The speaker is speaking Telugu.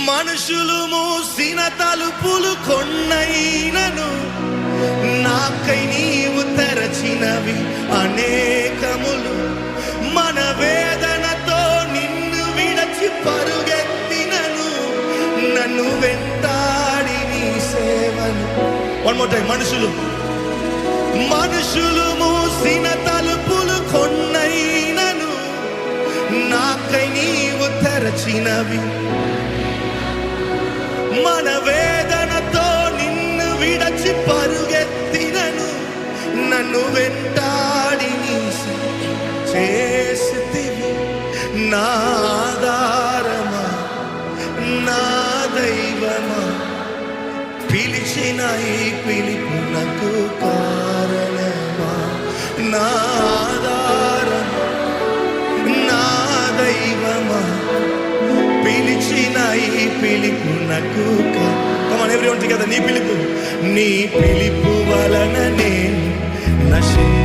మనుషులు మూసిన తలుపులు కొన్నైనను నాకై నీవు తెరచినవి అనేకములు. మన వేదనతో నిన్ను విడచి పరుగెత్తినను నన్ను వెంటాడి నీ సేవను. One more time. మనుషులు మూసిన తలుపులు కొన్నైనను నాకై నీవు తెరచినవి. మన వేదనతో నిన్ను విడచి పరుగెత్తినను నన్ను వెంటాడి నీ చేసితివి. నా ఆధారమా, నా దైవమా, పిలిచిన ఈ పిలుపునకు కారణమా. నా ఆధారమా, నా దైవమా, పిలిచిన ఈ పిలుపునకు. Come on everyone together. నీ పిలుపు వలన నేను నశించ